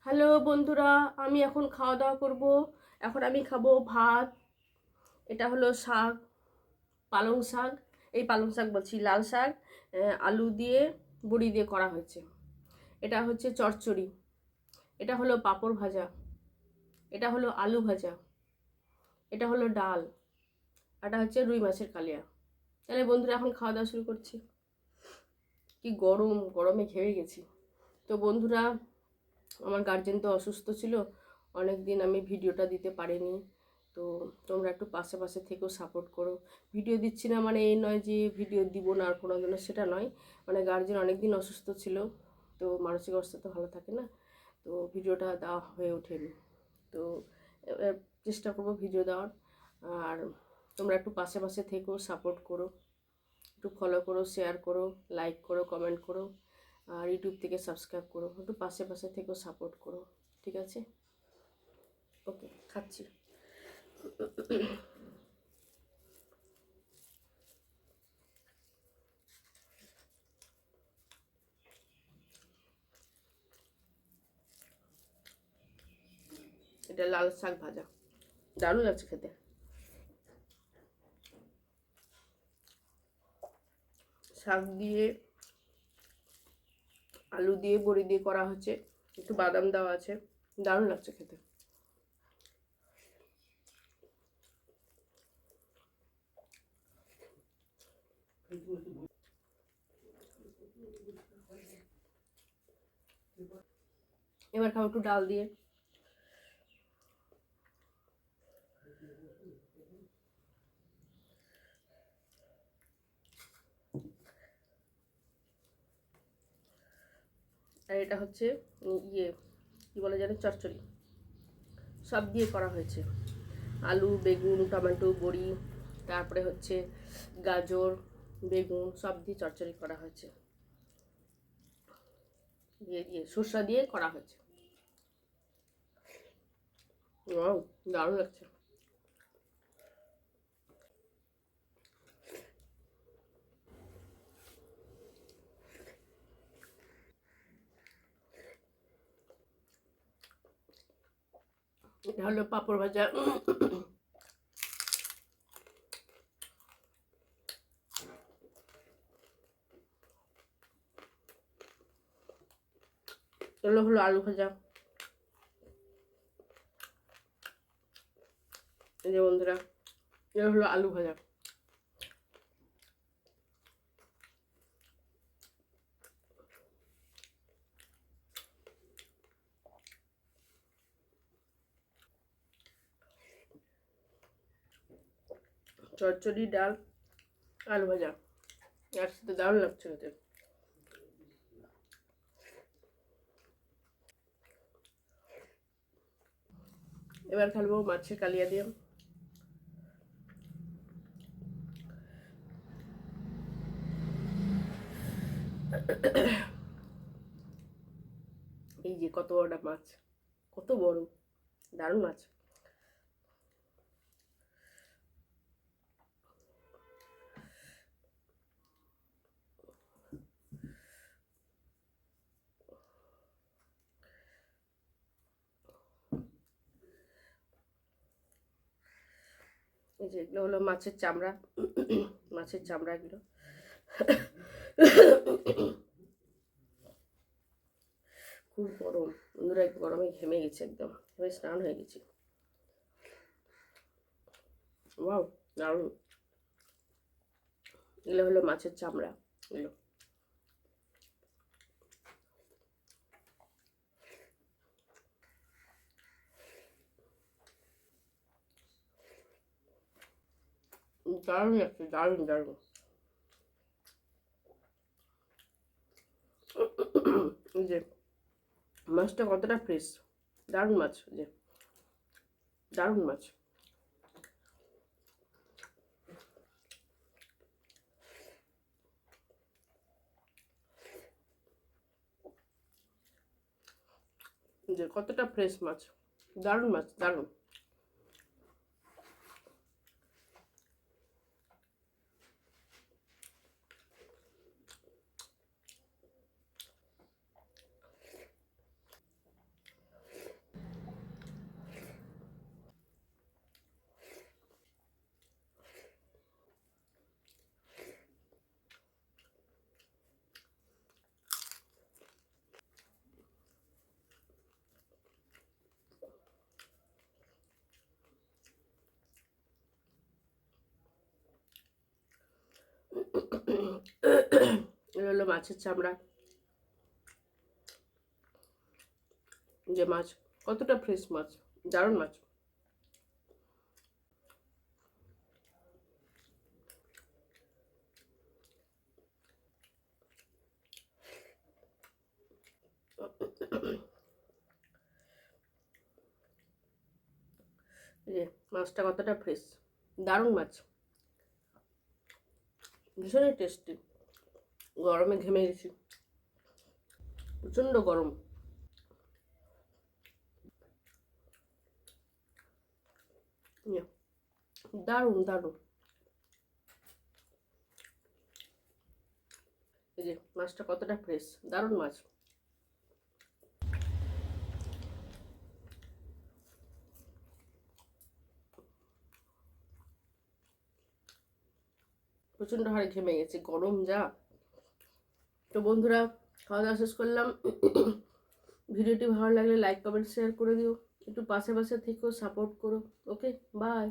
Hello বন্ধুরা, আমি এখন খাওয়া দাওয়া করব। এখন আমি খাবো ভাত। এটা হলো শাক, পালং শাক। এই পালং শাক বলছি, লাল শাক আলু দিয়ে বড়ি দিয়ে করা হয়েছে। এটা হচ্ছে চচ্চড়ি। এটা হলো পাঁপড় ভাজা। এটা হলো আলু ভাজা। এটা হলো ডাল। এটা হচ্ছে রুই মাছের কালিয়া। তাহলে বন্ধুরা এখন খাওয়া দাওয়া শুরু করছি। কি গরম, গরমে ঘেমে গেছি। তো বন্ধুরা, আমার গার্জেন তো অসুস্থ ছিল, অনেক দিন আমি ভিডিওটা দিতে পারিনি। তো তোমরা একটু পাশে পাশে থেকেও সাপোর্ট করো। ভিডিও দিচ্ছি না মানে এই নয় যে ভিডিও দিব না আর কোনো দিনও, সেটা নয়। মানে গার্জেন অনেক দিন অসুস্থ ছিল, তো মানসিক অবস্থা তো ভালো থাকে না, তো ভিডিওটা দেওয়া হয়ে ওঠেনি। তো এবার চেষ্টা করবো ভিডিও দেওয়ার। আর তোমরা একটু পাশে পাশে থেকেও সাপোর্ট করো, একটু ফলো করো, শেয়ার করো, লাইক করো, কমেন্ট করো, আর ইউটিউব থেকে সাবস্ক্রাইব করো। একটু পাশে পাশে থেকেও সাপোর্ট করো, ঠিক আছে? ওকে, খাচ্ছি। এটা লাল শাক ভাজা, দারুণ লাগছে খেতে। শাক দিয়ে, আলু দিয়ে, বড়ি দিয়ে করা হচ্ছে, একটু বাদাম দেওয়া আছে, দারুণ লাগছে খেতে। এবার খাবো একটু ডাল দিয়ে। আর এটা হচ্ছে ইয়ে কি বলে জানি, চচ্চড়ি। সব দিয়ে করা হয়েছে, আলু, বেগুন, টমেটো, বড়ি, তারপরে হচ্ছে গাজর, বেগুন সব দিয়ে চচ্চড়ি করা হয়েছে, দিয়ে দিয়ে শসা দিয়ে করা হয়েছে। ওয়াও, দারুণ লাগছে। এটা হলো পাঁপড় ভাজা। এগুলো হলো আলু ভাজা। এই যে বন্ধুরা, এগুলো হলো আলু ভাজা। চচ্চড়ি, ডাল, আলু ভাজা, একসাথে দারুণ লাগছে খেতে। এবার খাবো মাছের কালিয়া দিয়ে। এই যে কত বড়টা মাছ, কত বড়, দারুণ মাছ। এই যে এগুলো হলো মাছের চামড়া, মাছের চামড়া এগুলো। খুব গরম বন্ধুরা, গরমে ঘেমে গেছে, একদম ঘেমে স্নান হয়ে গেছি। ওয়াও, দারুণ। এগুলো হলো মাছের চামড়া, এগুলো। দারুণ লাগছে, দারুণ দারুণ। এই যে মাছটা কতটা ফ্রেশ, দারুণ মাছ, যে দারুণ মাছ। যে কতটা ফ্রেশ মাছ, দারুণ মাছ, দারুণ। এটা হলো মাছের চামড়া। যে মাছ, কতটা ফ্রেশ মাছ, দারুণ মাছ। যে মাছটা কতটা ফ্রেশ, দারুণ মাছ, ভীষণই টেস্টি। গরমে ঘেমে গেছি, প্রচণ্ড গরম। দারুণ দারুণ। এই যে মাছটা কতটা ফ্রেশ, দারুণ মাছ। প্রচণ্ড হারে ঘেমে গেছে, গরম যা। তো বন্ধুরা, খাওয়া দাওয়া শেষ করলাম। ভিডিওটি ভালো লাগলে লাইক কমেন্ট শেয়ার করে দিও, একটু পাশে পাশে থেকেও সাপোর্ট করো। ওকে, বাই।